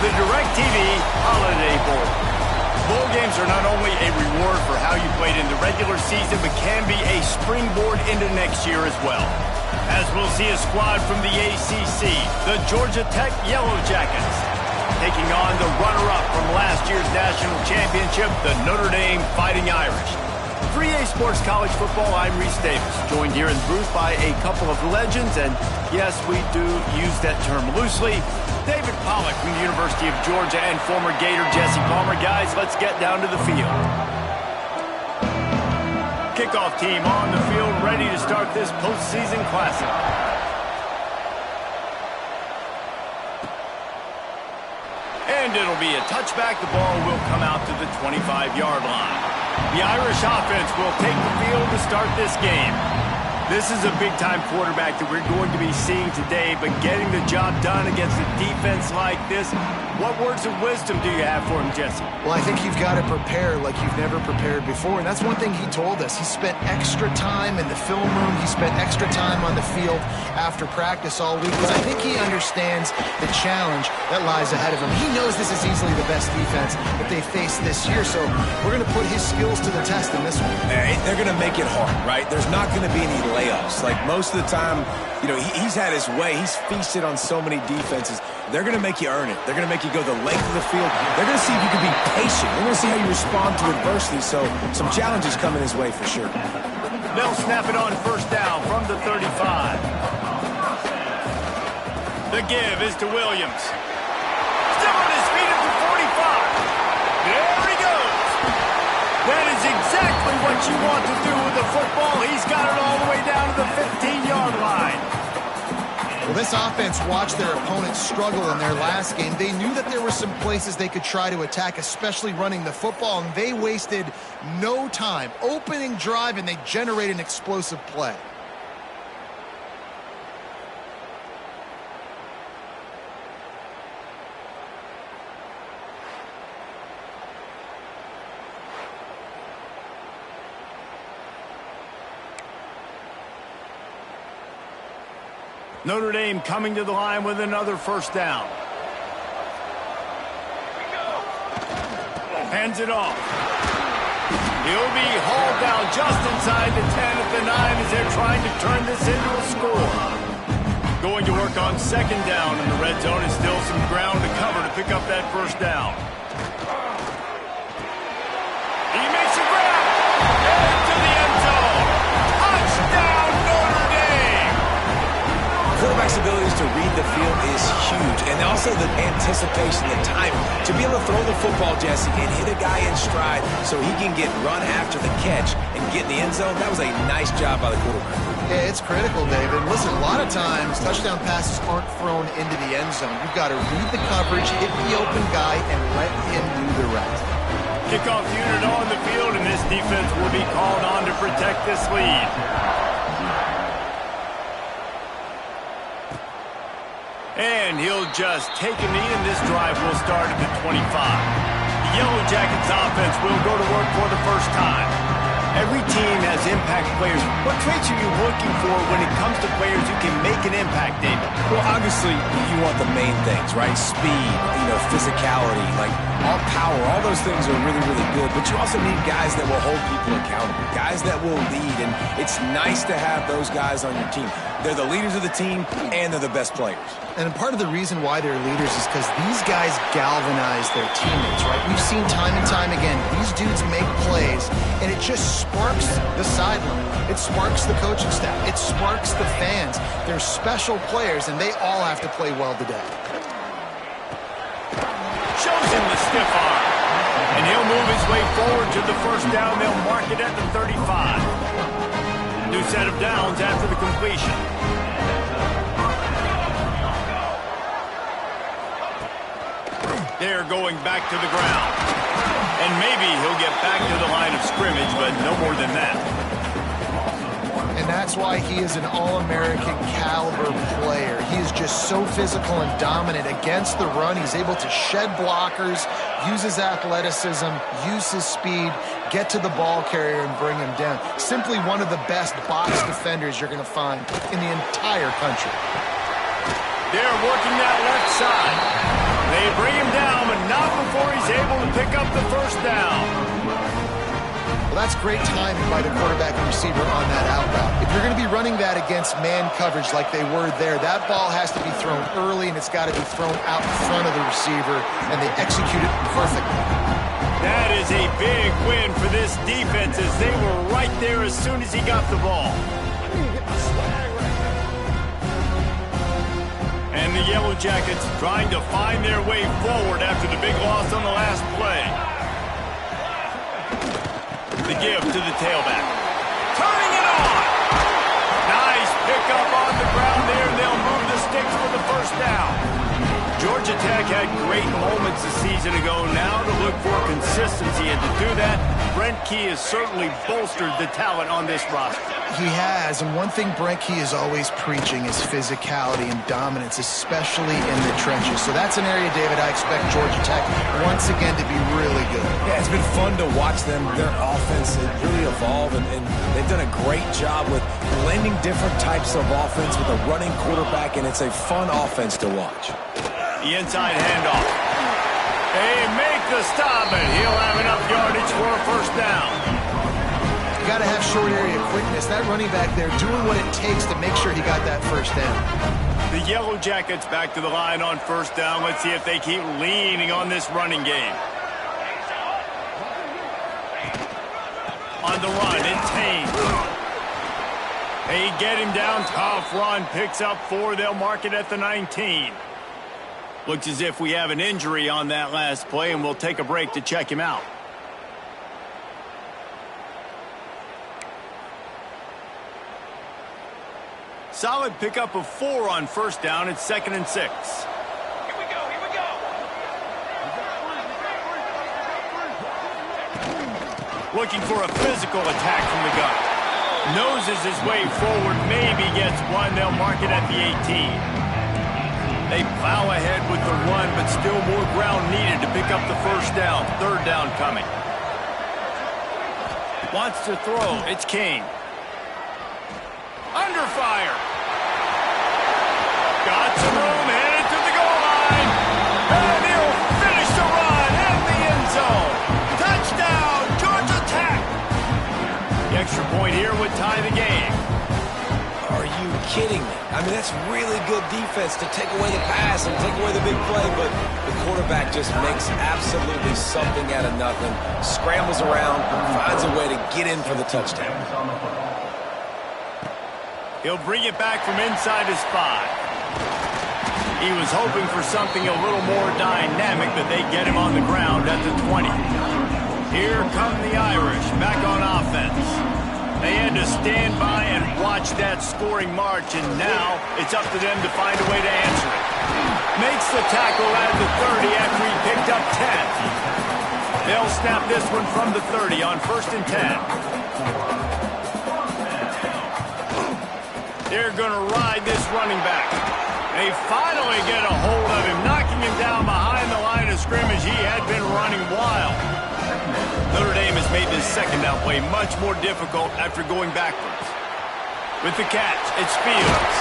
the DirecTV Holiday Bowl. Bowl games are not only a reward for how you played in the regular season, but can be a springboard into next year as well. As we'll see a squad from the ACC, the Georgia Tech Yellow Jackets, taking on the runner-up from last year's national championship, the Notre Dame Fighting Irish. For EA Sports College Football, I'm Reese Davis, joined here in the booth by a couple of legends, and yes, we do use that term loosely. David Pollack from the University of Georgia and former Gator Jesse Palmer. Guys, let's get down to the field. Kickoff team on the field, ready to start this postseason classic. And it'll be a touchback. The ball will come out to the 25-yard line. The Irish offense will take the field to start this game. This is a big-time quarterback that we're going to be seeing today, but getting the job done against a defense like this, what words of wisdom do you have for him, Jesse? Well, I think you've got to prepare like you've never prepared before, and that's one thing he told us. He spent extra time in the film room. He spent extra time on the field after practice all week, because I think he understands the challenge that lies ahead of him. He knows this is easily the best defense that they face this year, so we're going to put his skills to the test in this one. They're going to make it hard, right? There's not going to be any layups. Like, most of the time, you know, he's had his way. He's feasted on so many defenses. They're going to make you earn it. They're going to make you go the length of the field. They're going to see if you can be patient. They're going to see how you respond to adversity. So some challenges coming his way for sure. They'll snap it on first down from the 35. The give is to Williams. Still on his feet at the 45. There he goes. That is exactly what you want to do with the football. He's got it all the way down to the 15-yard line. Well, this offense watched their opponents struggle in their last game. They knew that there were some places they could try to attack, especially running the football, and they wasted no time. Opening drive, and they generated an explosive play. Notre Dame coming to the line with another first down. Hands it off. He'll be hauled down just inside the 10 at the 9 as they're trying to turn this into a score. Going to work on second down, and the red zone is still some ground to cover to pick up that first down. He makes a grab. Into the end zone. Touchdown, Notre Dame! Quarterback's abilities to read the field is huge, and also the anticipation, the timing. To be able to throw the football, Jesse, and hit a guy in stride so he can get run after the catch and get in the end zone, that was a nice job by the quarterback. Yeah, it's critical, David. Listen, a lot of times touchdown passes aren't thrown into the end zone. You've got to read the coverage, hit the open guy, and let him do the rest. Kickoff unit on the field, and this defense will be called on to protect this lead. And he'll just take a knee, and this drive will start at the 25. The Yellow Jackets offense will go to work for the first time. Every team has impact players. What traits are you looking for when it comes to players who can make an impact, David? Well, obviously, you want the main things, right? Speed, physicality, like all power. All those things are really, really good. But you also need guys that will hold people accountable, guys that will lead. And it's nice to have those guys on your team. They're the leaders of the team, and they're the best players. And part of the reason why they're leaders is because these guys galvanize their teammates, right? We've seen time and time again, these dudes make plays, and it just sparks the sideline. It sparks the coaching staff. It sparks the fans. They're special players, and they all have to play well today. Shows him the stiff arm. And he'll move his way forward to the first down. They'll mark it at the 35. New set of downs after the completion. They're going back to the ground. And maybe he'll get back to the line of scrimmage, but no more than that. And that's why he is an All-American caliber player. He is just so physical and dominant against the run. He's able to shed blockers, use his athleticism, use his speed, get to the ball carrier and bring him down. Simply one of the best box defenders you're going to find in the entire country. They're working that left side. They bring him down pick up the first down. Well, that's great timing by the quarterback and receiver on that out route. If you're going to be running that against man coverage like they were there, that ball has to be thrown early, and it's got to be thrown out in front of the receiver, and they execute it perfectly. That is a big win for this defense, as they were right there as soon as he got the ball. And the Yellow Jackets trying to find their way forward after the big loss on the last play. The give to the tailback. Turning it on! Nice pickup on the ground there, and they'll move the sticks for the first down. Georgia Tech had great moments a season ago. Now to look for consistency, and to do that, Brent Key has certainly bolstered the talent on this roster. He has, and one thing Brent Key is always preaching is physicality and dominance, especially in the trenches. So that's an area, David, I expect Georgia Tech once again to be really good. Yeah, it's been fun to watch them, their offense really evolve, and they've done a great job with blending different types of offense with a running quarterback, and it's a fun offense to watch. The inside handoff. They make the stop, and he'll have enough yardage for a first down. You got to have short area quickness. That running back there doing what it takes to make sure he got that first down. The Yellow Jackets back to the line on first down. Let's see if they keep leaning on this running game. On the run, it's Haynes. They get him down. Tough run. Picks up 4. They'll mark it at the 19. Looks as if we have an injury on that last play, and we'll take a break to check him out. Solid pickup of 4 on first down. It's 2nd and 6. Here we go, here we go. Looking for a physical attack from the gun. Noses his way forward, maybe gets one. They'll mark it at the 18. They plow ahead with the run, but still more ground needed to pick up the first down. 3rd down coming. Wants to throw. It's King. Under fire. Got some room, headed to the goal line. And he'll finish the run in the end zone. Touchdown, Georgia Tech. The extra point here would tie the game. Are you kidding me? I mean, that's really good defense to take away the pass and take away the big play, but the quarterback just makes absolutely something out of nothing, scrambles around, finds a way to get in for the touchdown. He'll bring it back from inside his 5. He was hoping for something a little more dynamic, but they get him on the ground at the 20. Here come the Irish back on offense. They had to stand by and watch that scoring march, and now it's up to them to find a way to answer it. Makes the tackle at the 30 after he picked up 10. They'll snap this one from the 30 on 1st and 10. They're going to ride this running back. They finally get a hold of him, knocking him down behind the line of scrimmage. He had been running wild. Notre Dame has made this second down play much more difficult after going backwards. With the catch, it's Fields.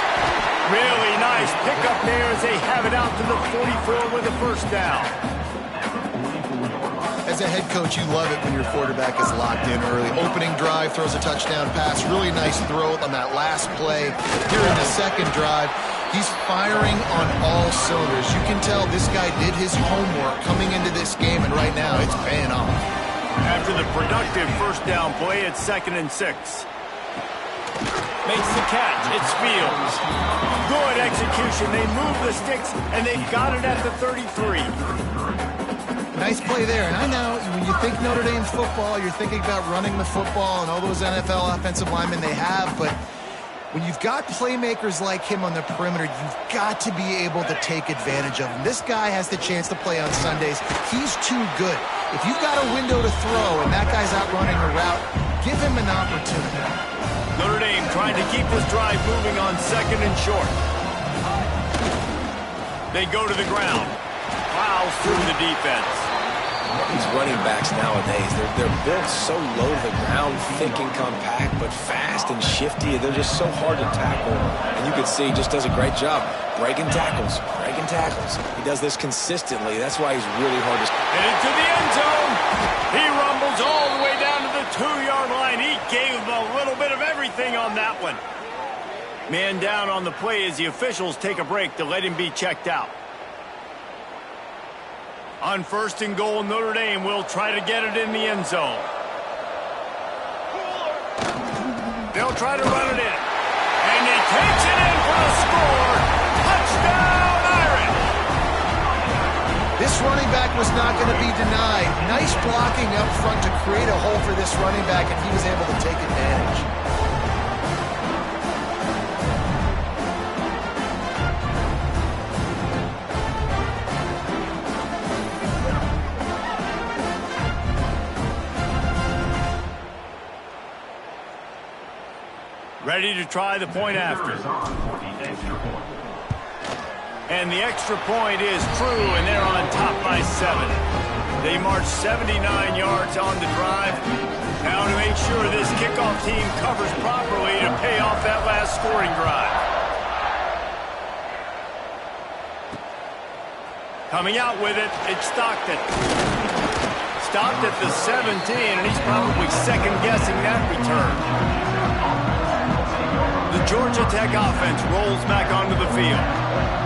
Really nice pickup there as they have it out to the 44 with a first down. As a head coach, you love it when your quarterback is locked in early. Opening drive, throws a touchdown pass. Really nice throw on that last play. Here in the second drive, he's firing on all cylinders. You can tell this guy did his homework coming into this game, and right now it's paying off. After the productive first down play, it's 2nd and 6. Makes the catch. It's Fields. Good execution. They move the sticks, and they've got it at the 33. Nice play there. And I know when you think Notre Dame football, you're thinking about running the football and all those NFL offensive linemen they have, but when you've got playmakers like him on the perimeter, you've got to be able to take advantage of him. This guy has the chance to play on Sundays. He's too good. If you've got a window to throw and that guy's out running a route, give him an opportunity. Notre Dame trying to keep this drive moving on 2nd and short. They go to the ground. Plows through the defense. These running backs nowadays, they're built so low to the ground, thick and compact, but fast and shifty. They're just so hard to tackle. And you can see he just does a great job breaking tackles, breaking breaking tackles. He does this consistently. That's why he's really hard to... And into the end zone. He rumbles all the way down to the 2-yard line. He gave him a little bit of everything on that one. Man down on the play as the officials take a break to let him be checked out. On 1st and goal, Notre Dame will try to get it in the end zone. They'll try to run it in. And he takes it in for the score. Touchdown, Irish! This running back was not going to be denied. Nice blocking up front to create a hole for this running back, and he was able to take advantage. Ready to try the point after. And the extra point is true, and they're on top by 7. They march 79 yards on the drive. Now to make sure this kickoff team covers properly to pay off that last scoring drive. Coming out with it, it's Stockton. Stopped at the 17, and he's probably second-guessing that return. The Georgia Tech offense rolls back onto the field.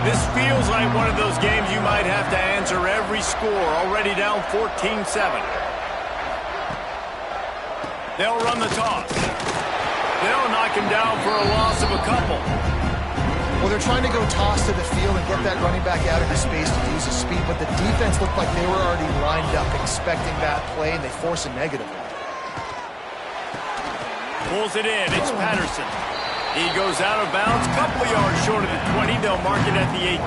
This feels like one of those games you might have to answer every score, already down 14-7. They'll run the toss. They'll knock him down for a loss of a couple. Well, they're trying to go toss to the field and get that running back out into space to use his speed, but the defense looked like they were already lined up expecting that play, and they force a negative one. Pulls it in. It's Patterson. He goes out of bounds, couple of yards short of the 20. They'll mark it at the 18.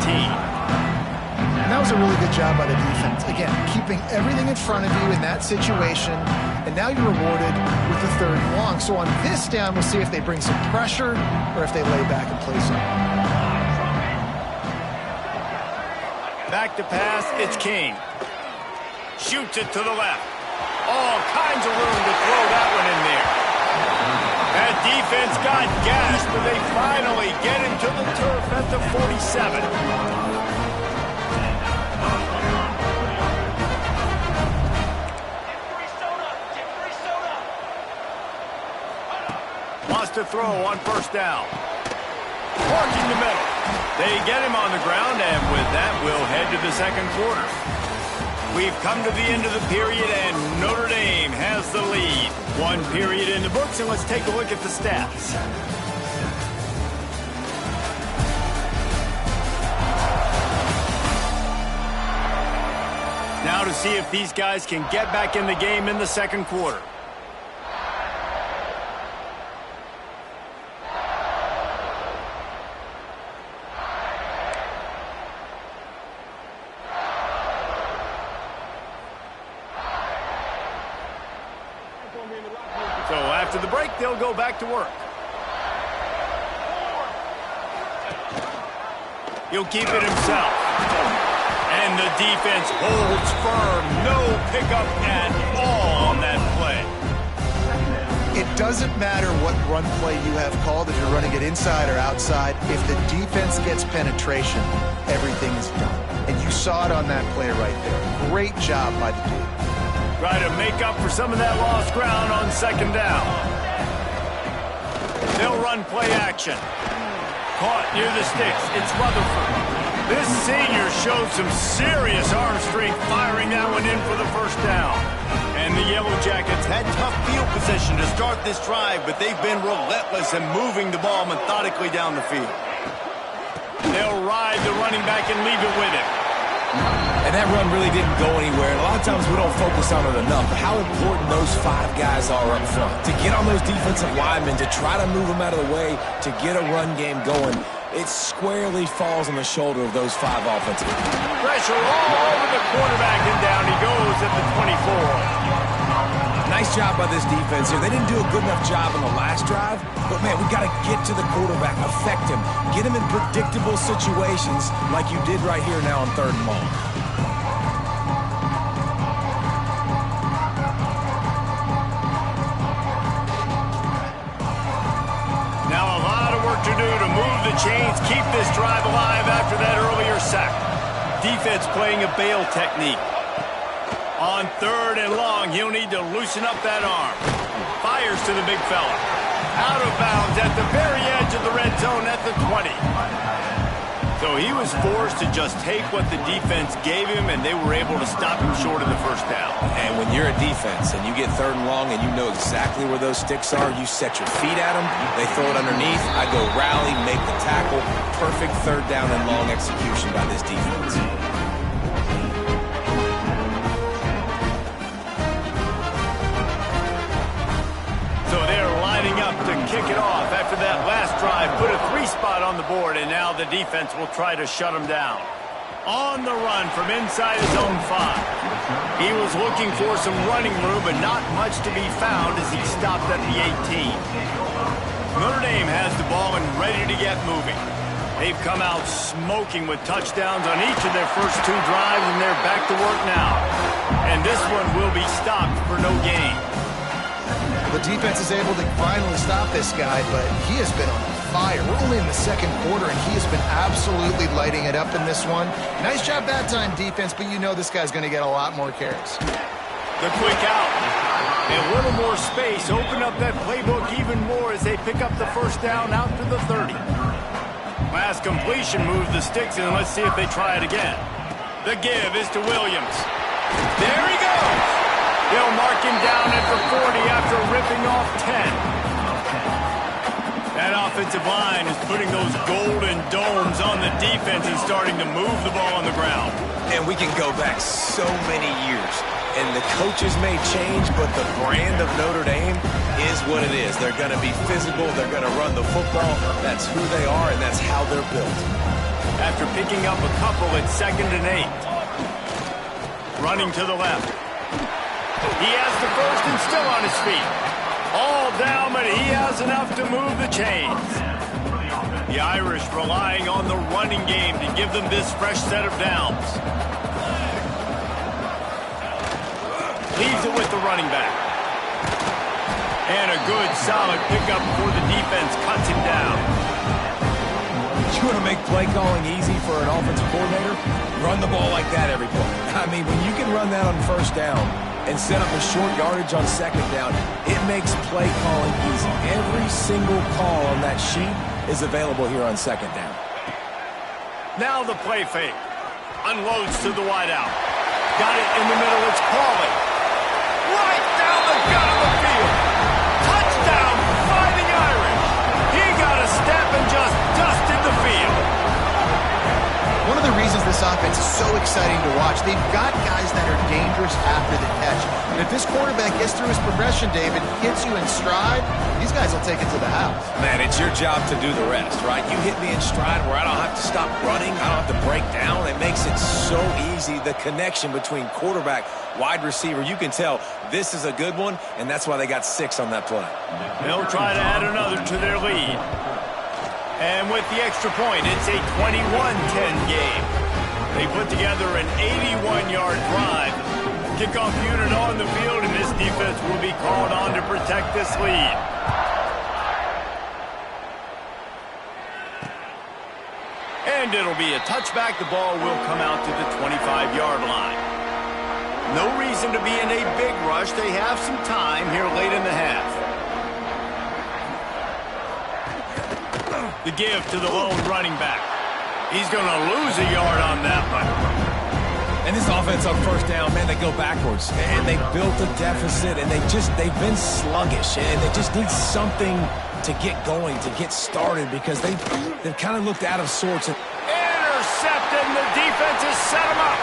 And that was a really good job by the defense. Again, keeping everything in front of you in that situation, and now you're rewarded with the 3rd and long. So on this down, we'll see if they bring some pressure or if they lay back and play some. Back to pass, it's King. Shoots it to the left. All kinds of room to throw that one in there. That defense got gashed, but they finally get him to the turf at the 47. Lost a throw on 1st down. Parking the middle. They get him on the ground, and with that, we'll head to the 2nd quarter. We've come to the end of the period, and Notre Dame has the lead. 1 period in the books, and let's take a look at the stats. Now to see if these guys can get back in the game in the 2nd quarter. So after the break, they'll go back to work. He'll keep it himself. And the defense holds firm. No pickup at all on that play. It doesn't matter what run play you have called, if you're running it inside or outside. If the defense gets penetration, everything is done. And you saw it on that play right there. Great job by the dude. Try to make up for some of that lost ground on 2nd down. They'll run play action. Caught near the sticks. It's Rutherford. This senior showed some serious arm strength firing that one in for the 1st down. And the Yellow Jackets had tough field position to start this drive, but they've been relentless in moving the ball methodically down the field. They'll ride the running back and leave it with him. And that run really didn't go anywhere. And a lot of times we don't focus on it enough. But how important those 5 guys are up front. To get on those defensive linemen, to try to move them out of the way, to get a run game going, it squarely falls on the shoulder of those 5 offensive guys. Pressure all over the quarterback, and down he goes at the 24. Nice job by this defense here. They didn't do a good enough job in the last drive, but man, we got to get to the quarterback, affect him, get him in predictable situations like you did right here now on 3rd and long. Now a lot of work to do to move the chains, keep this drive alive after that earlier sack. defense playing a bail technique. On 3rd and long, he'll need to loosen up that arm. Fires to the big fella. Out of bounds at the very edge of the red zone at the 20. So he was forced to just take what the defense gave him, and they were able to stop him short of the first down. And when you're a defense and you get 3rd and long and you know exactly where those sticks are, you set your feet at them, they throw it underneath, I go rally, make the tackle. Perfect 3rd down and long execution by this defense. So they're lining up to kick it off after that last drive. Put a 3 spot on the board, and now the defense will try to shut him down. On the run from inside his own 5. He was looking for some running room, but not much to be found as he stopped at the 18. Notre Dame has the ball and ready to get moving. They've come out smoking with touchdowns on each of their first 2 drives, and they're back to work now. And this one will be stopped for no gain. The defense is able to finally stop this guy, but he has been on fire. We're only in the 2nd quarter, and he has been absolutely lighting it up in this one. Nice job that time, defense, but you know this guy's going to get a lot more carries. The quick out. A little more space. Open up that playbook even more as they pick up the first down out to the 30. Last completion moves the sticks, and let's see if they try it again. The give is to Williams. There he goes. They'll mark him down at the 40 after ripping off 10. That offensive line is putting those golden domes on the defense and starting to move the ball on the ground. And we can go back so many years. And the coaches may change, but the brand of Notre Dame is what it is. They're going to be physical. They're going to run the football. That's who they are, and that's how they're built. After picking up a couple at 2nd and 8. Running to the left. He has the first and still on his feet. All down, but he has enough to move the chains. The Irish relying on the running game to give them this fresh set of downs. Leaves it with the running back. And a good, solid pickup before the defense cuts him down. You want to make play calling easy for an offensive coordinator? Run the ball like that every play. I mean, when you can run that on 1st down and set up a short yardage on 2nd down, it makes play calling easy. Every single call on that sheet is available here on 2nd down. Now the play fake. Unloads to the wideout. Got it in the middle. It's Pauly. Right down the gut of the field. Touchdown, Fighting Irish. He got a step and just dusted the field. One of the reasons this offense is so exciting to watch, they've got guys that are dangerous after the catch. And if this quarterback gets through his progression, David, hits you in stride, these guys will take it to the house. Man, it's your job to do the rest, right? You hit me in stride where I don't have to stop running. I don't have to break down. It makes it so easy, the connection between quarterback, wide receiver. You can tell this is a good one, and that's why they got 6 on that play. They'll try to add another to their lead. And with the extra point, it's a 21-10 game. They put together an 81-yard drive. Kickoff unit on the field, and this defense will be called on to protect this lead. And it'll be a touchback. The ball will come out to the 25-yard line. No reason to be in a big rush. They have some time here late in the half. The give to the lone running back. He's going to lose a yard on that one. And this offense on 1st down, man, they go backwards. And they built a deficit, and they've been sluggish. And they just need something to get going, to get started, because they've kind of looked out of sorts. Intercepted, and the defense has set him up.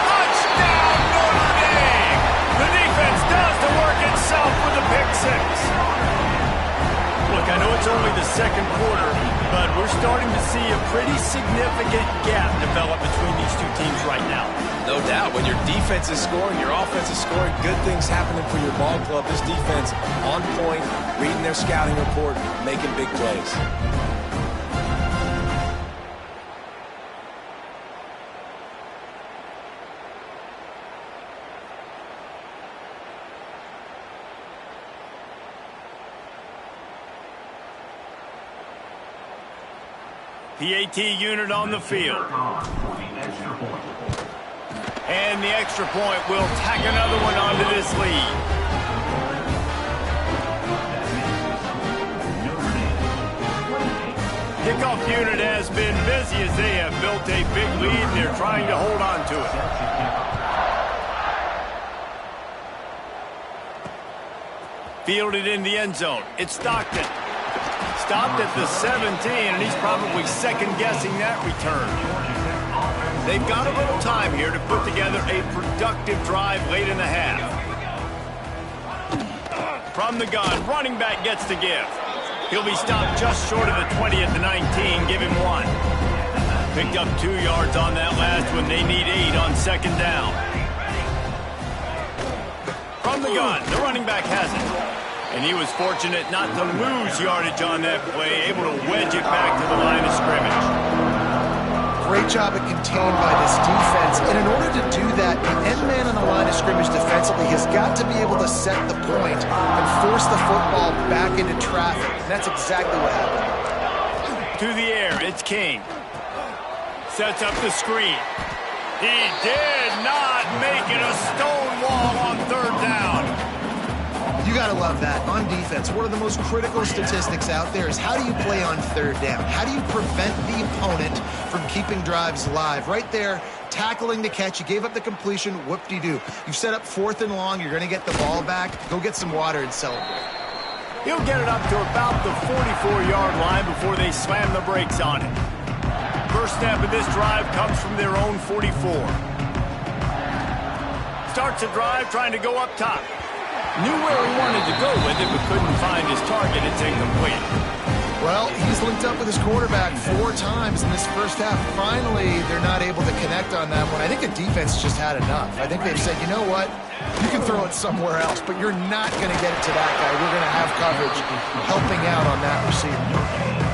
Touchdown, Notre Dame! The defense does the work itself with a pick 6. Look, I know it's only the 2nd quarter, but we're starting to see a pretty significant gap develop between these two teams right now. No doubt. When your defense is scoring, your offense is scoring, good things happening for your ball club. This defense on point, reading their scouting report, making big plays. PAT unit on the field. And the extra point will tack another one onto this lead. Kickoff unit has been busy as they have built a big lead and they're trying to hold on to it. Fielded in the end zone. It's Stockton. Stopped at the 17, and he's probably second-guessing that return. They've got a little time here to put together a productive drive late in the half. From the gun, running back gets to give. He'll be stopped just short of the 20 at the 19, give him 1. Picked up 2 yards on that last one. They need 8 on second down. From the gun, the running back has it. And he was fortunate not to lose yardage on that play, able to wedge it back to the line of scrimmage. Great job at contained by this defense. And in order to do that, the end man on the line of scrimmage defensively has got to be able to set the point and force the football back into traffic. And that's exactly what happened. To the air, it's King. Sets up the screen. He did not make it a stone wall on third down. You got to love that. On defense, one of the most critical statistics out there is how do you play on third down? How do you prevent the opponent from keeping drives alive? Right there, tackling the catch. You gave up the completion. Whoop-de-doo. You've set up 4th and long. You're going to get the ball back. Go get some water and celebrate. He'll get it up to about the 44-yard line before they slam the brakes on it. First snap of this drive comes from their own 44. Starts a drive trying to go up top. Knew where he wanted to go with it, but couldn't find his target. It's incomplete. Well, he's linked up with his quarterback 4 times in this first half. Finally, they're not able to connect on that one. I think the defense just had enough. I think they've said, you know what? You can throw it somewhere else, but you're not going to get it to that guy. We're going to have coverage helping out on that receiver.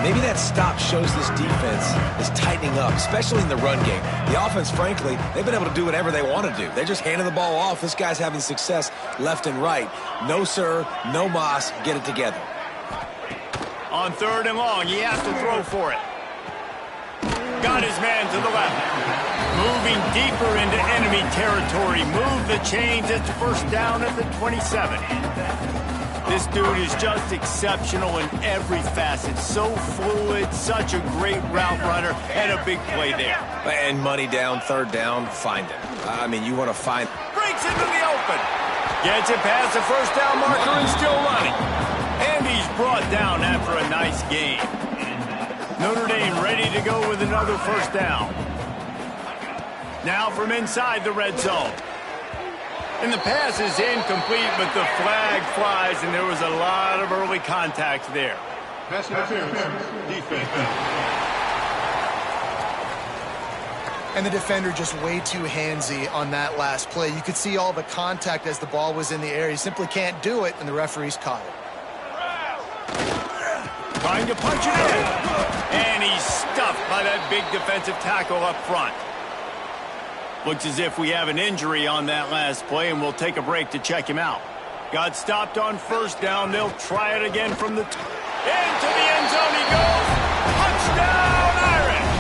Maybe that stop shows this defense is tightening up, especially in the run game. The offense, frankly, they've been able to do whatever they want to do. They're just handing the ball off. This guy's having success left and right. No, sir, no mas. Get it together. On third and long, he has to throw for it. Got his man to the left. Moving deeper into enemy territory. Move the chains. It's first down at the 27. This dude is just exceptional in every facet. So fluid, such a great route runner, and a big play there. And money down, third down, find him. I mean, you want to find... Breaks into the open. Gets it past the first down marker and still running. And he's brought down after a nice game. Notre Dame ready to go with another first down. Now from inside the red zone. And the pass is incomplete, but the flag flies, and there was a lot of early contact there. Pass interference, defense. And the defender just way too handsy on that last play. You could see all the contact as the ball was in the air. He simply can't do it, and the referees caught it. Trying to punch it in. And he's stuffed by that big defensive tackle up front. Looks as if we have an injury on that last play, and we'll take a break to check him out. Got stopped on first down. They'll try it again from the... Into the end zone he goes. Touchdown, Irish!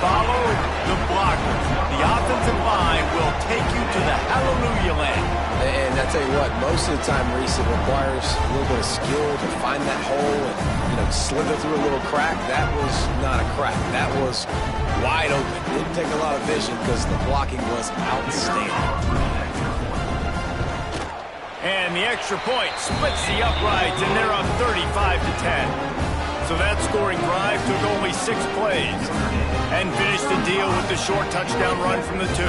Follow the blockers. The offensive line will take you to the hallelujah land. And I tell you what, most of the time, Reese, it requires a little bit of skill to find that hole and, slither through a little crack. That was not a crack. That was wide open. Didn't take a lot of vision because the blocking was outstanding. And the extra point splits the uprights, and they're up 35-10. So that scoring drive took only 6 plays and finished the deal with the short touchdown run from the 2.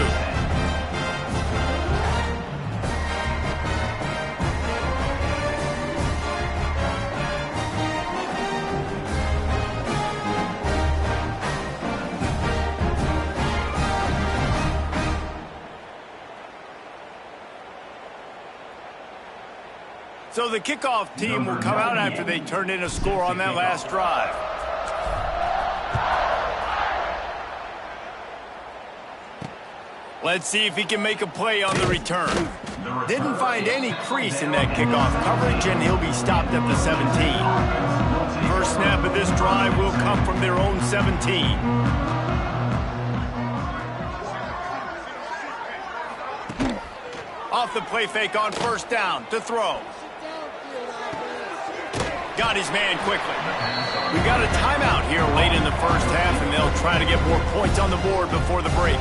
So the kickoff team will come out after they turned in a score on that last drive. Let's see if he can make a play on the return. Didn't find any crease in that kickoff coverage, and he'll be stopped at the 17. First snap of this drive will come from their own 17. Off the play fake on first down to throw. Got his man quickly. We got a timeout here late in the first half, and they'll try to get more points on the board before the break.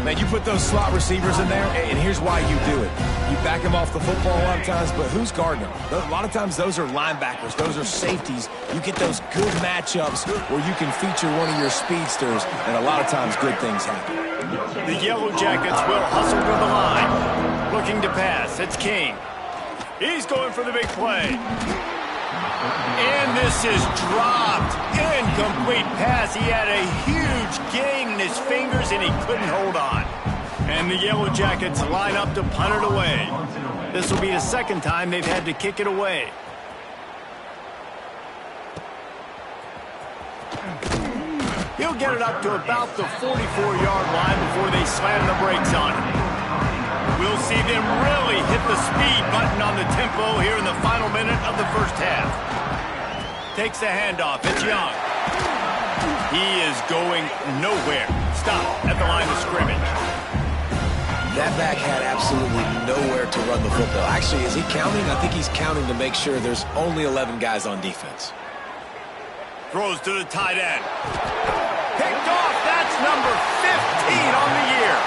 Man, you put those slot receivers in there, and here's why you do it. You back them off the football a lot of times, but who's guarding them? A lot of times those are linebackers. Those are safeties. You get those good matchups where you can feature one of your speedsters, and a lot of times good things happen. The Yellow Jackets will hustle to the line. Looking to pass. It's King. He's going for the big play. And this is dropped. Incomplete pass. He had a huge gain in his fingers, and he couldn't hold on. And the Yellow Jackets line up to punt it away. This will be the second time they've had to kick it away. He'll get it up to about the 44-yard line before they slam the brakes on him. We'll see them really hit the speed button on the tempo here in the final minute of the first half. Takes the handoff. It's Young. He is going nowhere. Stop at the line of scrimmage. That back had absolutely nowhere to run the football. Actually, is he counting? I think he's counting to make sure there's only 11 guys on defense. Throws to the tight end. Picked off. That's number 15 on the year.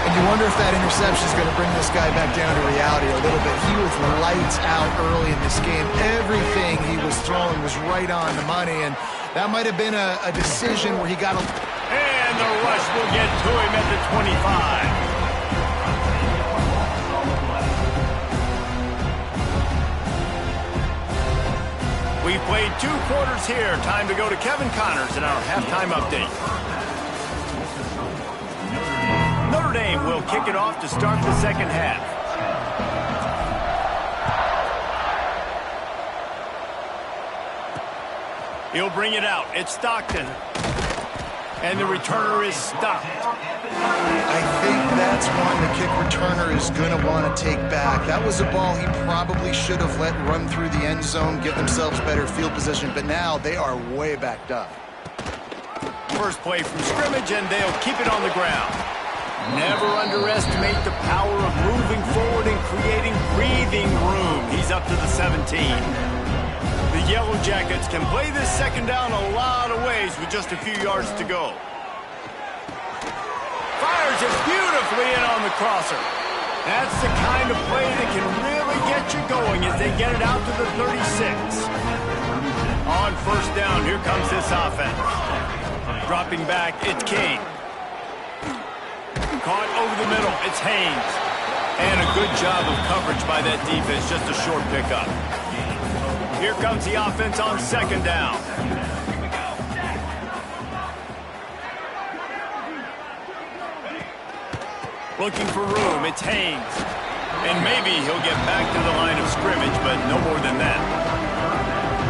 And you wonder if that interception is going to bring this guy back down to reality a little bit. He was lights out early in this game. Everything he was throwing was right on the money, and that might have been a decision where he got a... And the rush will get to him at the 25. We played 2 quarters here. Time to go to Kevin Connors in our halftime update. Notre Dame will kick it off to start the second half. He'll bring it out. It's Stockton. And the returner is stopped. I think that's one the kick returner is going to want to take back. That was a ball he probably should have let run through the end zone, give themselves better field position, but now they are way backed up. First play from scrimmage, and they'll keep it on the ground. Never underestimate the power of moving forward and creating breathing room. He's up to the 17. The Yellow Jackets can play this second down a lot of ways with just a few yards to go. Fires it beautifully in on the crosser. That's the kind of play that can really get you going as they get it out to the 36. On first down, here comes this offense. Dropping back, it's King. Caught over the middle, it's Haynes. And a good job of coverage by that defense, just a short pickup. Here comes the offense on second down. Looking for room, it's Haynes. And maybe he'll get back to the line of scrimmage, but no more than that.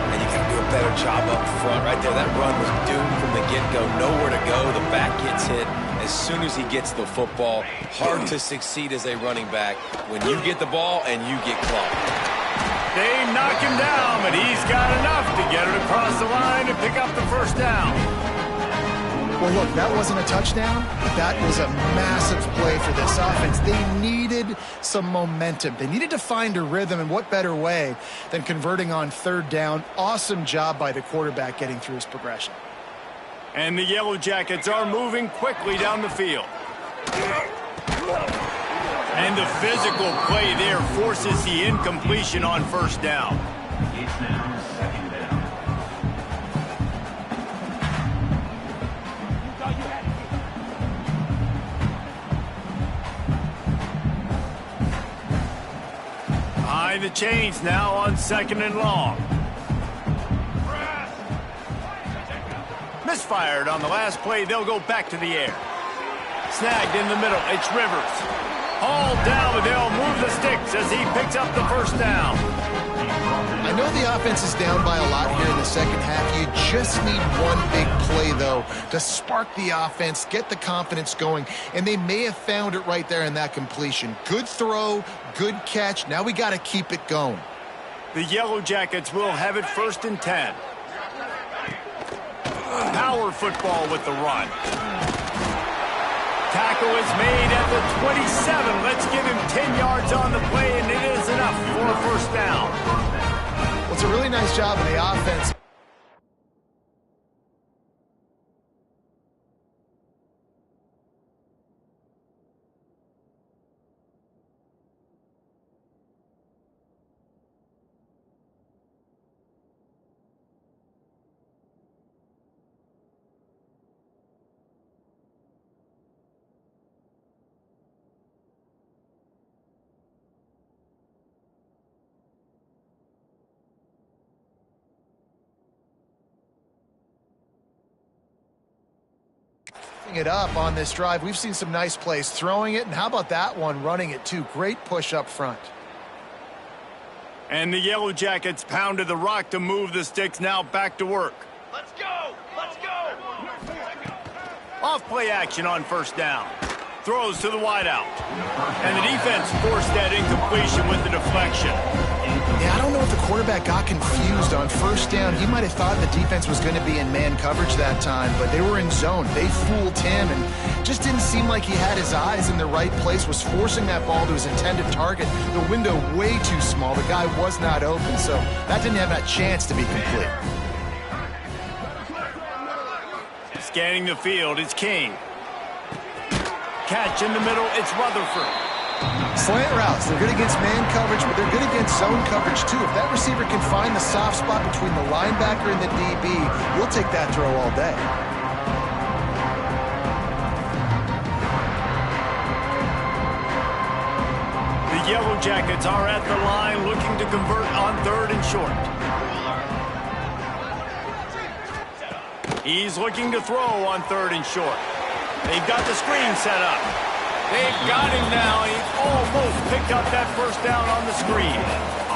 And you got to do a better job up front right there. That run was doomed from the get-go. Nowhere to go. The back gets hit as soon as he gets the football. Hard to succeed as a running back when you get the ball and you get clocked. They knock him down, but he's got enough to get it across the line and pick up the first down. Well, look, that wasn't a touchdown. That was a massive play for this offense. They needed some momentum. They needed to find a rhythm, and what better way than converting on third down. Awesome job by the quarterback getting through his progression. And the Yellow Jackets are moving quickly down the field. And the physical play there forces the incompletion on first down. Behind the chains now on second and long. Misfired on the last play. They'll go back to the air. Snagged in the middle. It's Rivers. Hauled down, but they'll move the sticks as he picks up the first down. I know the offense is down by a lot here in the second half. You just need one big play, though, to spark the offense, get the confidence going, and they may have found it right there in that completion. Good throw, good catch. Now we got to keep it going. The Yellow Jackets will have it 1st and 10. power football with the run. Tackle is made at the 27. Let's give him 10 yards on the play, and it is enough for a first down. Well, it's a really nice job of the offense. It up on this drive. We've seen some nice plays throwing it, and how about that one running it too? Great push up front. And the Yellow Jackets pounded the rock to move the sticks. Now back to work. Let's go! Let's go! Off play action on first down. Throws to the wideout. And the defense forced that incompletion with the deflection. Yeah, I don't know if the quarterback got confused on first down. He might have thought the defense was going to be in man coverage that time, but they were in zone. They fooled him and just didn't seem like he had his eyes in the right place, was forcing that ball to his intended target. The window way too small. The guy was not open, so that didn't have that chance to be complete. Scanning the field, it's King. Catch in the middle, it's Rutherford. Slant routes, they're good against man coverage, but they're good against zone coverage too. If that receiver can find the soft spot between the linebacker and the DB, you'll take that throw all day. The Yellow Jackets are at the line looking to convert on 3rd and short. He's looking to throw on 3rd and short. They've got the screen set up. They've got him now, and he's almost picked up that first down on the screen.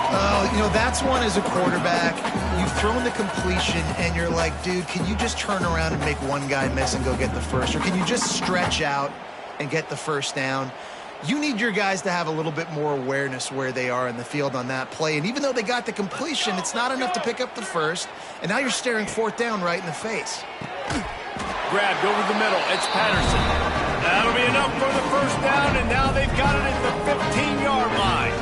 Oh, you know, that's one as a quarterback. You've thrown the completion, and you're like, dude, can you just turn around and make one guy miss and go get the first? Or can you just stretch out and get the first down? You need your guys to have a little bit more awareness where they are in the field on that play. And even though they got the completion, it's not enough to pick up the first. And now you're staring 4th down right in the face. Grabbed over the middle. It's Patterson. That'll be enough for the first down, and now they've got it at the 15-yard line.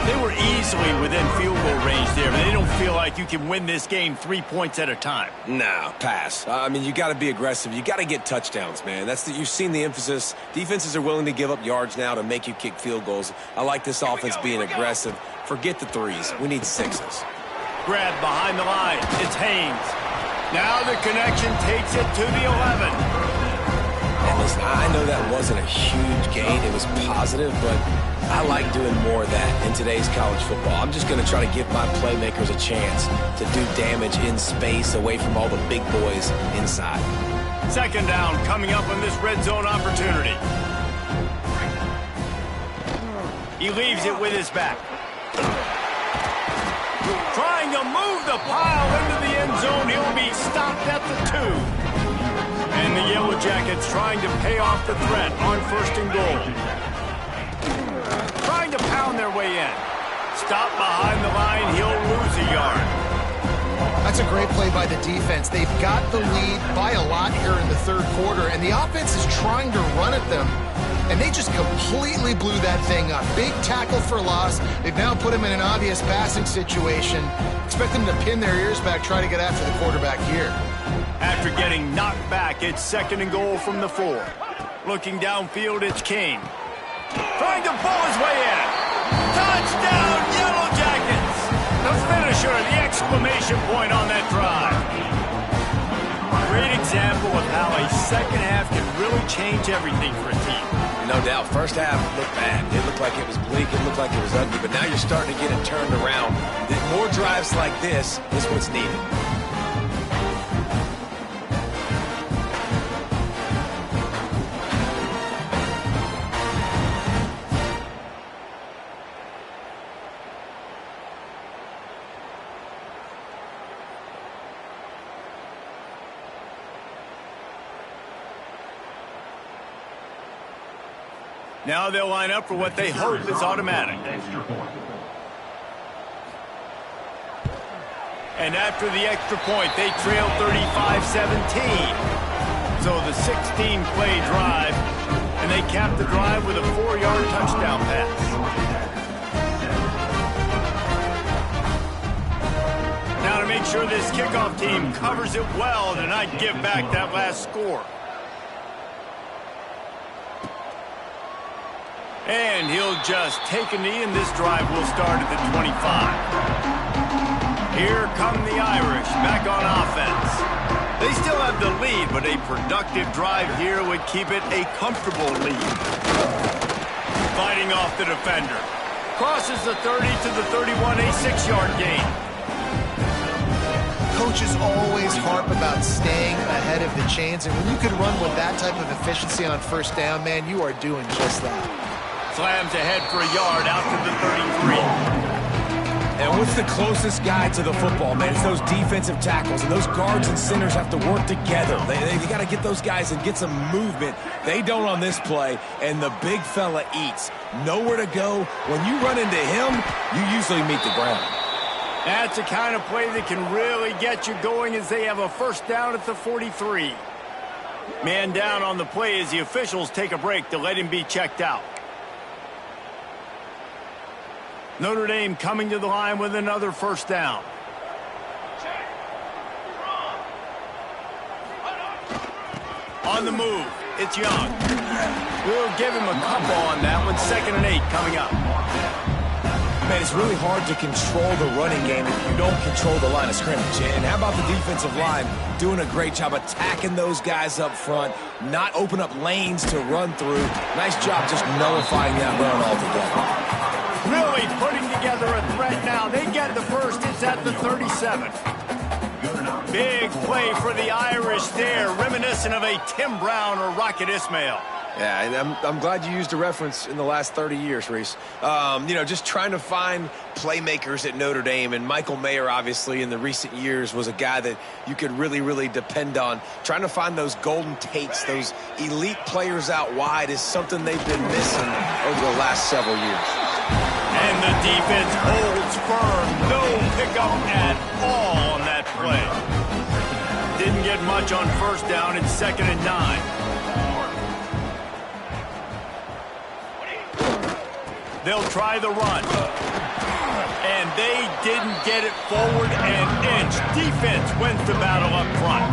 They were easily within field goal range there, but they don't feel like you can win this game 3 points at a time. No, pass. I mean, you got to be aggressive. You got to get touchdowns, man. You've seen the emphasis. Defenses are willing to give up yards now to make you kick field goals. I like this offense being aggressive. Forget the threes. We need 6s. Grabbed behind the line. It's Haynes. Now the connection takes it to the 11. And listen, I know that wasn't a huge gain. It was positive, but I like doing more of that in today's college football. I'm just going to try to give my playmakers a chance to do damage in space away from all the big boys inside. 2nd down coming up on this red zone opportunity. He leaves it with his back. Trying to move the pile into the end zone. He'll be stopped at the 2. And the Yellow Jackets trying to pay off the threat on 1st and goal. Trying to pound their way in. Stop behind the line. He'll lose a yard. That's a great play by the defense. They've got the lead by a lot here in the 3rd quarter, and the offense is trying to run at them. And they just completely blew that thing up. Big tackle for loss. They've now put him in an obvious passing situation. Expect them to pin their ears back, try to get after the quarterback here. After getting knocked back, it's 2nd and goal from the 4. Looking downfield, it's King. Trying to pull his way in. Touchdown, Yellow Jackets! The finisher, the exclamation point on that drive. Great example of how a second half can really change everything for a team. No doubt. First half looked bad. It looked like it was bleak. It looked like it was ugly. But now you're starting to get it turned around. More drives like this is what's needed. Now they'll line up for what they hope is automatic. And after the extra point, they trail 35-17. So the 16-play drive, and they cap the drive with a 4-yard touchdown pass. Now to make sure this kickoff team covers it well to not give back that last score. And he'll just take a knee, and this drive will start at the 25. Here come the Irish back on offense. They still have the lead, but a productive drive here would keep it a comfortable lead. Fighting off the defender. Crosses the 30 to the 31, a 6-yard gain. Coaches always harp about staying ahead of the chains, and when you can run with that type of efficiency on first down, man, you are doing just that. Slams ahead for a yard out to the 33. And what's the closest guy to the football, man? It's those defensive tackles, and those guards and centers have to work together. They got to get those guys and get some movement. They don't on this play, and the big fella eats. Nowhere to go. When you run into him, you usually meet the ground. That's the kind of play that can really get you going as they have a first down at the 43. Man down on the play as the officials take a break to let him be checked out. Notre Dame coming to the line with another first down. On the move, it's Young. We'll give him a couple on that one. 2nd and 8 coming up. Man, it's really hard to control the running game if you don't control the line of scrimmage. And how about the defensive line doing a great job attacking those guys up front, not open up lanes to run through. Nice job just nullifying that run altogether. Really putting together a threat now. They get the first. It's at the 37. Big play for the Irish there, reminiscent of a Tim Brown or Rocket Ismail. Yeah, and I'm glad you used a reference in the last 30 years, Reese. You know, just trying to find playmakers at Notre Dame, and Michael Mayer, obviously, in the recent years was a guy that you could really, really depend on. Trying to find those golden Tates, those elite players out wide is something they've been missing over the last several years. And the defense holds firm. No pickup at all on that play. Didn't get much on first down. It's 2nd and 9. They'll try the run. And they didn't get it forward an inch. Defense wins the battle up front.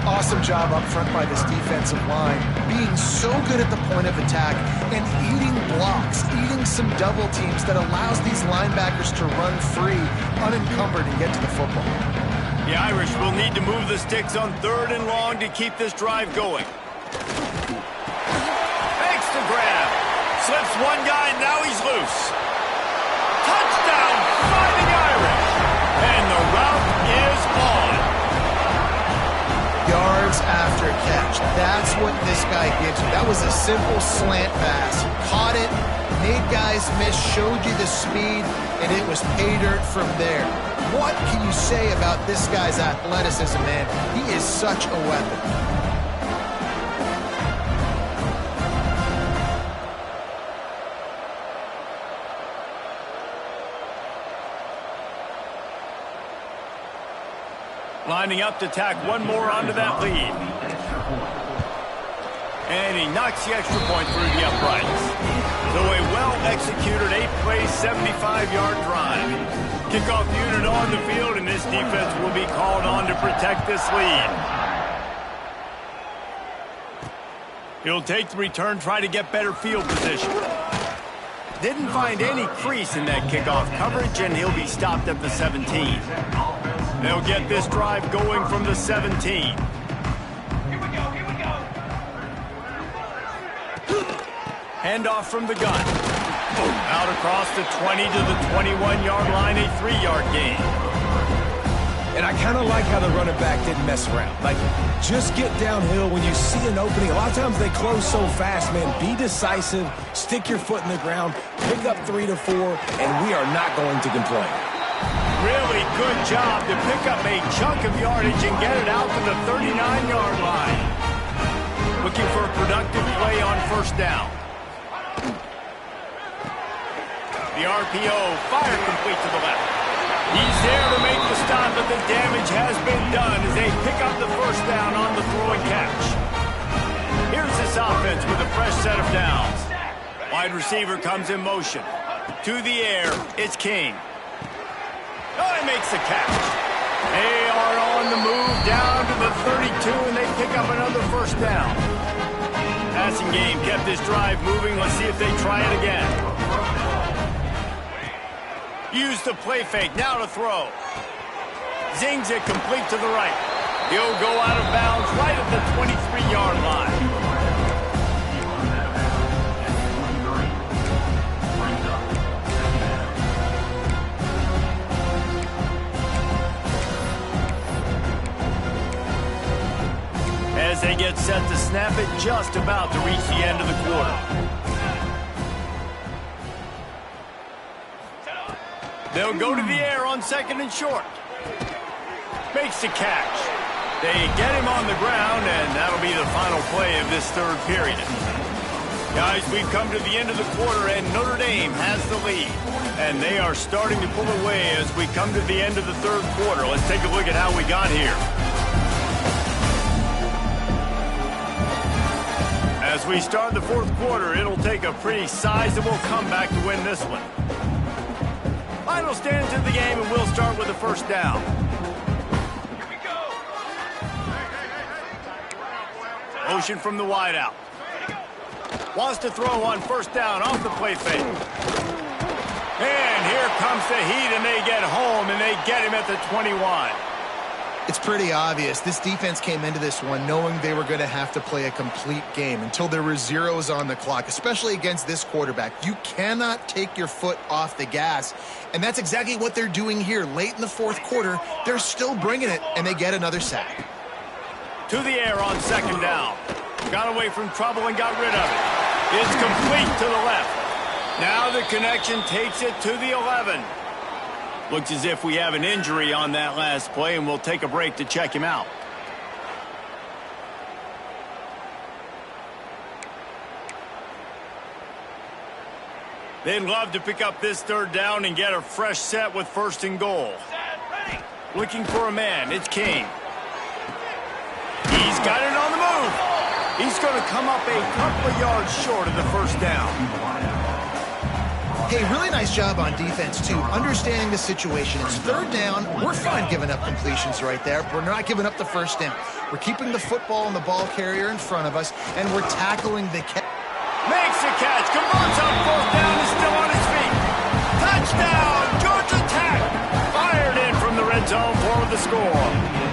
Awesome job up front by this defensive line, being so good at the point of attack and eating blocks, eating some double teams that allows these linebackers to run free, unencumbered, and get to the football. The Irish will need to move the sticks on 3rd and long to keep this drive going. Makes the grab. Slips one guy, and now he's loose. Touchdown, Fighting Irish. And the route is on. Yards after catch. That's what this guy gives you. That was a simple slant pass. Caught it, made guys miss, showed you the speed, and it was pay dirt from there. What can you say about this guy's athleticism, man? He is such a weapon. Lining up to tack one more onto that lead. And he knocks the extra point through the uprights. So a well-executed 8-play, 75-yard drive. Kickoff unit on the field, and this defense will be called on to protect this lead. He'll take the return, try to get better field position. Didn't find any crease in that kickoff coverage, and he'll be stopped at the 17. They'll get this drive going from the 17. Here we go. Handoff from the gun. Out across the 20 to the 21-yard line, a 3-yard gain. And I kind of like how the running back didn't mess around. Like, just get downhill when you see an opening. A lot of times they close so fast, man. Be decisive, stick your foot in the ground, pick up 3 to 4, and we are not going to complain. Really good job to pick up a chunk of yardage and get it out to the 39-yard line. Looking for a productive play on first down. The RPO, fire complete to the left. He's there to make the stop, but the damage has been done as they pick up the first down on the throw and catch. Here's this offense with a fresh set of downs. Wide receiver comes in motion. To the air, it's King. Oh, he makes the catch. They are on the move down to the 32, and they pick up another first down. Passing game kept this drive moving. Let's see if they try it again. Use the play fake, now to throw. Zings it complete to the right. He'll go out of bounds right at the 23-yard line. As they get set to snap it, just about to reach the end of the quarter. They'll go to the air on second and short. Makes the catch. They get him on the ground, and that'll be the final play of this third period. Guys, we've come to the end of the quarter, and Notre Dame has the lead. And they are starting to pull away as we come to the end of the third quarter. Let's take a look at how we got here. As we start the fourth quarter, it'll take a pretty sizable comeback to win this one. Final stands in the game, and we'll start with the first down. Here we go. Motion from the wideout. Wants to throw on first down off the play fake. And here comes the heat, and they get home, and they get him at the 21. It's pretty obvious. This defense came into this one knowing they were going to have to play a complete game until there were zeros on the clock, especially against this quarterback. You cannot take your foot off the gas, and that's exactly what they're doing here. Late in the fourth quarter, they're still bringing it, and they get another sack. To the air on second down. Got away from trouble and got rid of it. It's complete to the left. Now the connection takes it to the 11. Looks as if we have an injury on that last play, and we'll take a break to check him out. They'd love to pick up this third down and get a fresh set with first and goal. Looking for a man, it's King. He's got it on the move. He's going to come up a couple of yards short of the first down. Hey, really nice job on defense, too, understanding the situation. It's third down. We're fine giving up completions right there. We're not giving up the first down. We're keeping the football and the ball carrier in front of us, and we're tackling the catch. Makes the catch, converts on fourth down, is still on his feet. Touchdown, Georgia Tech. Fired in from the red zone for the score.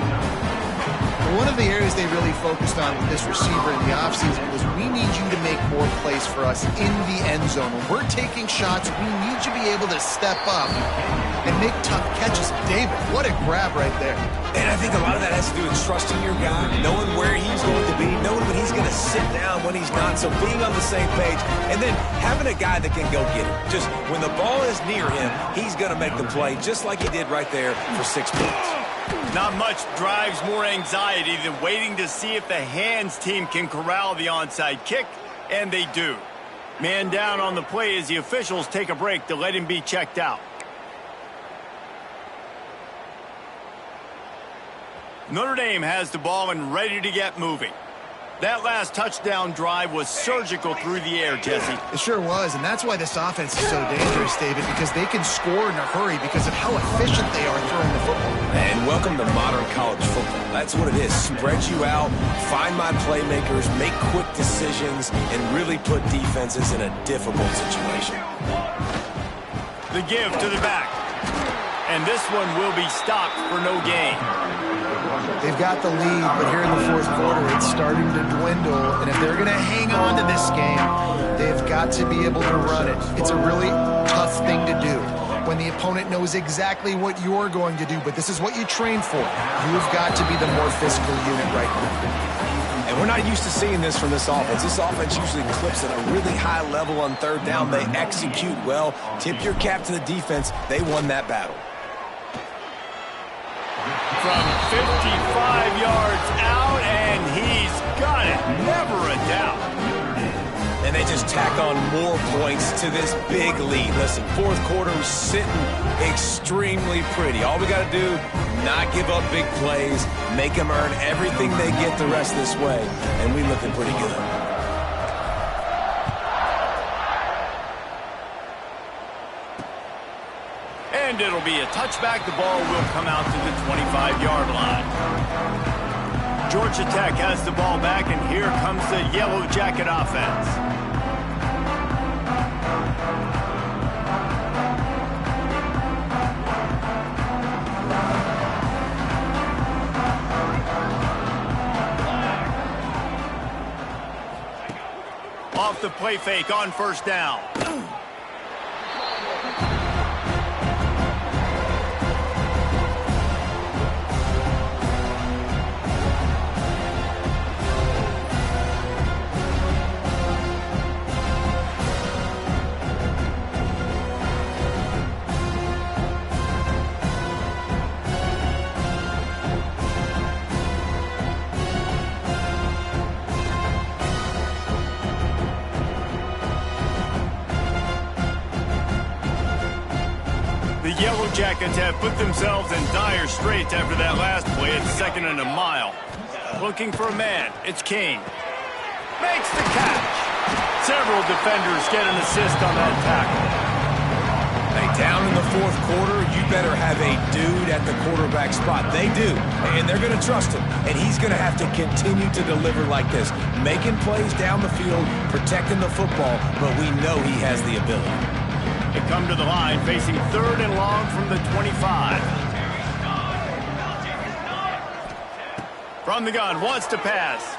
One of the areas they really focused on with this receiver in the offseason was we need you to make more plays for us in the end zone. When we're taking shots, we need you to be able to step up and make tough catches. David, what a grab right there. And I think a lot of that has to do with trusting your guy, knowing where he's going to be, knowing when he's going to sit down, when he's not, so being on the same page, and then having a guy that can go get it. Just when the ball is near him, he's going to make the play, just like he did right there for 6 points. Not much drives more anxiety than waiting to see if the hands team can corral the onside kick, and they do. Man down on the play as the officials take a break to let him be checked out. Notre Dame has the ball and ready to get moving. That last touchdown drive was surgical through the air, Jesse. It sure was, and that's why this offense is so dangerous, David, because they can score in a hurry because of how efficient they are throwing the football. And welcome to modern college football. That's what it is. Spread you out, find my playmakers, make quick decisions, and really put defenses in a difficult situation. The give to the back. And this one will be stopped for no gain. They've got the lead, but here in the fourth quarter, it's starting to dwindle. And if they're going to hang on to this game, they've got to be able to run it. It's a really tough thing to do when the opponent knows exactly what you're going to do, but this is what you train for. You've got to be the more physical unit right now. And we're not used to seeing this from this offense. This offense usually clips at a really high level on third down. They execute well. Tip your cap to the defense. They won that battle. From 55 yards out, and he's got it. Never a doubt. And they just tack on more points to this big lead. Listen, fourth quarter was sitting extremely pretty. All we got to do, not give up big plays, make them earn everything they get the rest of this way, and we looking pretty good. And it'll be a touchback. The ball will come out to the 25-yard line. Georgia Tech has the ball back, and here comes the Yellow Jacket offense. Off the play fake on first down. The Yellow Jackets have put themselves in dire straits after that last play. It's 2nd and a mile. Looking for a man. It's King. Makes the catch. Several defenders get an assist on that tackle. Hey, down in the fourth quarter, you better have a dude at the quarterback spot. They do, and they're going to trust him. And he's going to have to continue to deliver like this, making plays down the field, protecting the football, but we know he has the ability. They come to the line, facing 3rd and long from the 25. From the gun, wants to pass.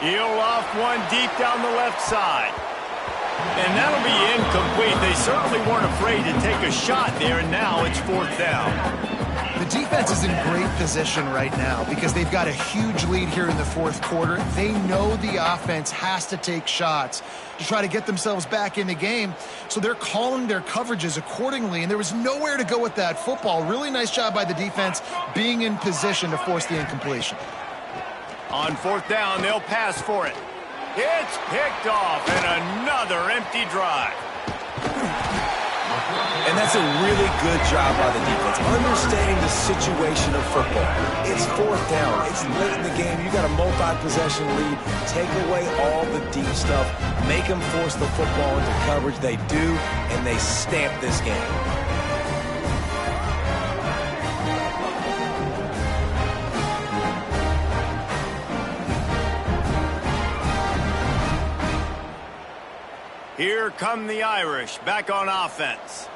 He'll off one deep down the left side. And that'll be incomplete. They certainly weren't afraid to take a shot there, and now it's 4th down. The defense is in great position right now because they've got a huge lead here in the fourth quarter. They know the offense has to take shots to try to get themselves back in the game, so they're calling their coverages accordingly, and there was nowhere to go with that football. Really nice job by the defense being in position to force the incompletion. On 4th down, they'll pass for it. It's picked off, and another empty drive. And that's a really good job by the defense, understanding the situation of football. It's 4th down. It's late in the game. You got a multi-possession lead. Take away all the deep stuff. Make them force the football into coverage. They do, and they stamp this game. Here come the Irish, back on offense.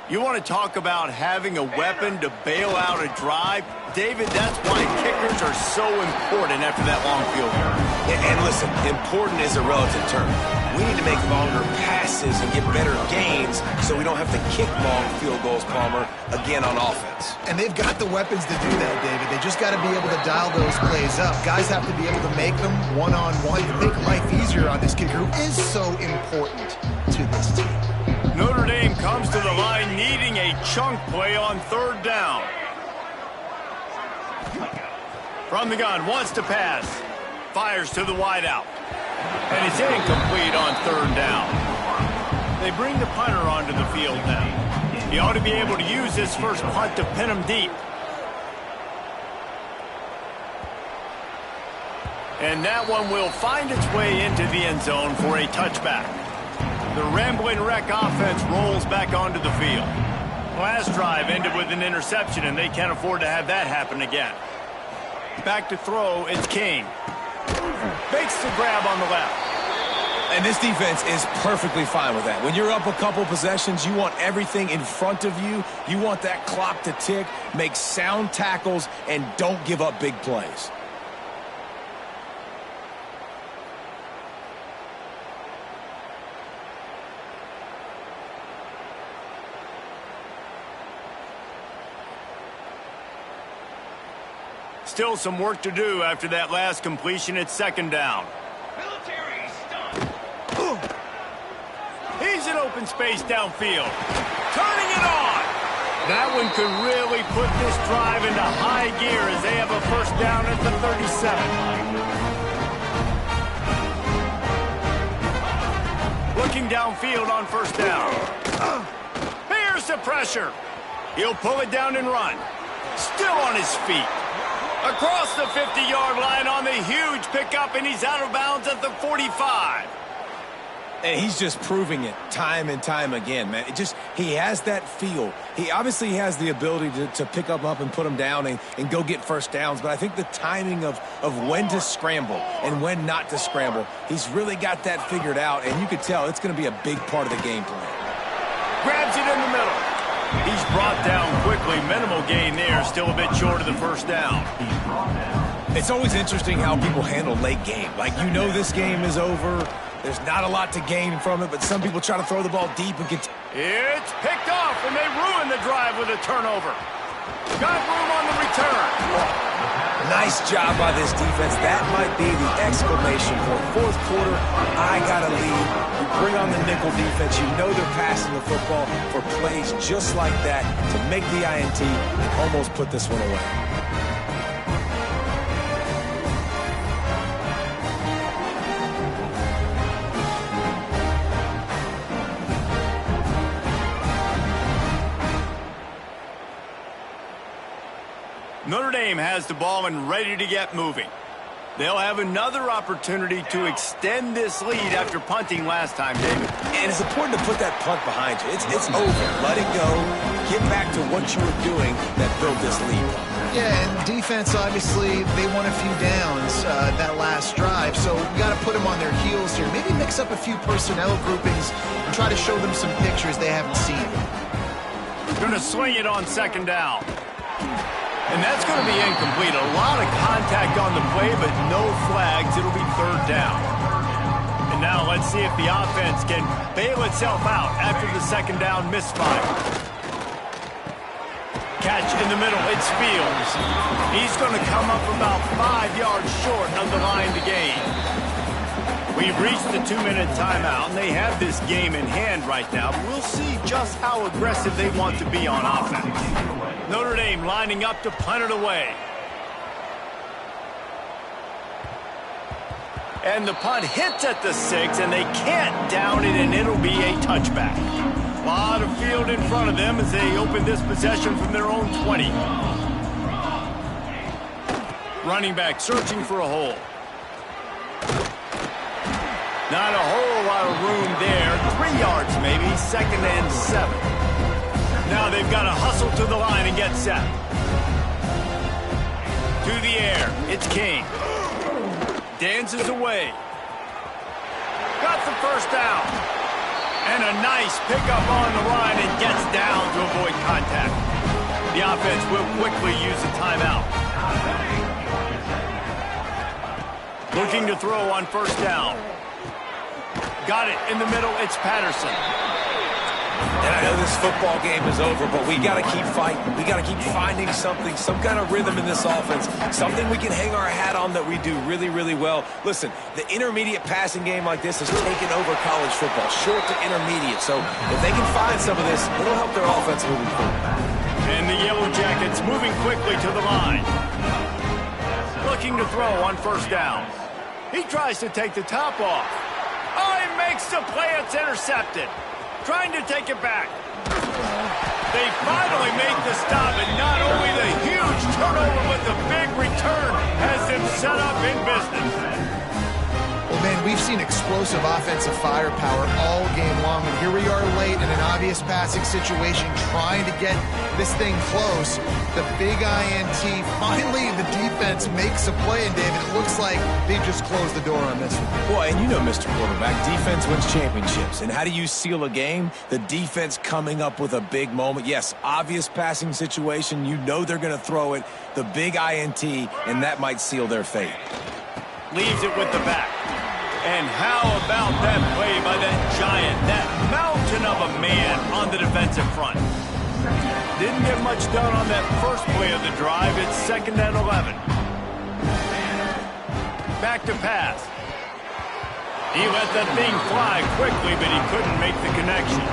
You want to talk about having a weapon to bail out a drive? David, that's why kickers are so important after that long field goal. And listen, important is a relative term. We need to make longer passes and get better gains so we don't have to kick long field goals, Palmer, again on offense. And they've got the weapons to do that, David. They just got to be able to dial those plays up. Guys have to be able to make them one-on-one to make life easier on this kicker who is so important to this team. Notre Dame comes to the line needing a chunk play on 3rd down. From the gun, wants to pass. Fires to the wideout. And it's incomplete on 3rd down. They bring the punter onto the field now. He ought to be able to use this first punt to pin him deep. And that one will find its way into the end zone for a touchback. The Ramblin' Wreck offense rolls back onto the field. Last drive ended with an interception, and they can't afford to have that happen again. Back to throw, it's King. Makes the grab on the left. And this defense is perfectly fine with that. When you're up a couple possessions, you want everything in front of you. You want that clock to tick, make sound tackles, and don't give up big plays. Still some work to do after that last completion at 2nd down. Military stop. He's in open space downfield. Turning it on. That one could really put this drive into high gear as they have a 1st down at the 37. Searching downfield on first down. Here's the pressure. He'll pull it down and run. Still on his feet. Across the 50-yard line on the huge pickup, and he's out of bounds at the 45. And he's just proving it time and time again, man. He has that feel. He obviously has the ability to pick them up and put them down and go get first downs. But I think the timing of when to scramble and when not to scramble, he's really got that figured out. And you could tell it's going to be a big part of the game plan. Grabs it in the middle. He's brought down quickly. Minimal gain there. Still a bit short of the first down. It's always interesting how people handle late game. Like, you know this game is over. There's not a lot to gain from it, but some people try to throw the ball deep and get... It's picked off, and they ruin the drive with a turnover. Got room on the return. Nice job by this defense. That might be the exclamation point. Fourth quarter, I got a lead. You bring on the nickel defense. You know they're passing the football for plays just like that to make the INT and almost put this one away. Notre Dame has the ball and ready to get moving. They'll have another opportunity to extend this lead after punting last time, David. And it's important to put that punt behind you. It's over. Let it go. Get back to what you were doing that built this lead. Yeah, and defense, obviously, they won a few downs that last drive, so we got to put them on their heels here. Maybe mix up a few personnel groupings and try to show them some pictures they haven't seen. Going to swing it on second down. And that's going to be incomplete. A lot of contact on the play, but no flags. It'll be third down. And now let's see if the offense can bail itself out after the second down misfire. Catch in the middle. It's Fields. He's going to come up about 5 yards short of the line to gain. We've reached the 2-minute timeout, and they have this game in hand right now. We'll see just how aggressive they want to be on offense. Notre Dame lining up to punt it away. And the punt hits at the 6, and they can't down it, and it'll be a touchback. A lot of field in front of them as they open this possession from their own 20. Running back searching for a hole. Not a whole lot of room there. 3 yards maybe, 2nd and 7. Now they've got to hustle to the line and get set. To the air, it's King. Dances away. Got the first down. And a nice pickup on the line and gets down to avoid contact. The offense will quickly use a timeout. Looking to throw on first down. Got it in the middle. It's Patterson. And I know this football game is over, but we got to keep fighting. We got to keep finding something, some kind of rhythm in this offense, something we can hang our hat on that we do really, really well. Listen, the intermediate passing game like this has taken over college football, short to intermediate. So if they can find some of this, it'll help their offense moving forward. And the Yellow Jackets moving quickly to the line. Looking to throw on first down. He tries to take the top off. Oh, he makes the play. It's intercepted. Trying to take it back. They finally make the stop, and not only the huge turnover, but the big return has them set up in business. Well, man, we've seen explosive offensive firepower all game long, and here we are late in an obvious passing situation trying to get this thing close. The big INT, finally the defense makes a play, and David, it looks like they've just closed the door on this one. Boy, and you know, Mr. Quarterback, defense wins championships. And how do you seal a game? The defense coming up with a big moment. Yes, obvious passing situation. You know they're going to throw it. The big INT, and that might seal their fate. Leaves it with the back. And how about that play by that giant, that mountain of a man on the defensive front? Didn't get much done on that first play of the drive. It's 2nd and 11. Back to pass. He let that thing fly quickly, but he couldn't make the connection.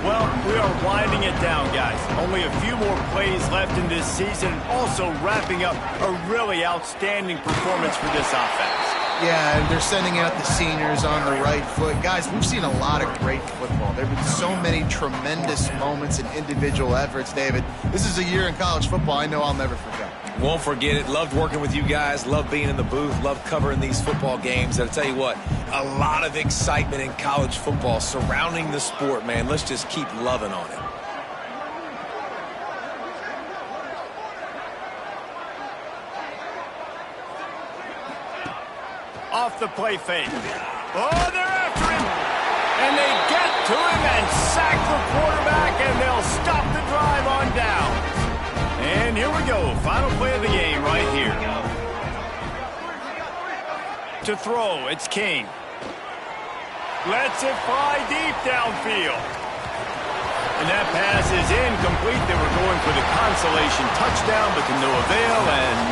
Well, we are winding it down, guys. Only a few more plays left in this season, and also wrapping up a really outstanding performance for this offense. Yeah, and they're sending out the seniors on the right foot. Guys, we've seen a lot of great football. There have been so many tremendous moments and individual efforts, David. This is a year in college football I know I'll never forget. Won't forget it. Loved working with you guys. Loved being in the booth. Loved covering these football games. And I'll tell you what, a lot of excitement in college football surrounding the sport, man. Let's just keep loving on it. Off the play fake. Oh, they're after him. And they get to him and sack the quarterback, and they'll stop the drive on down. And here we go. Final play of the game right here. To throw, it's King. Lets it fly deep downfield. And that pass is incomplete. They were going for the consolation touchdown, but to no avail, and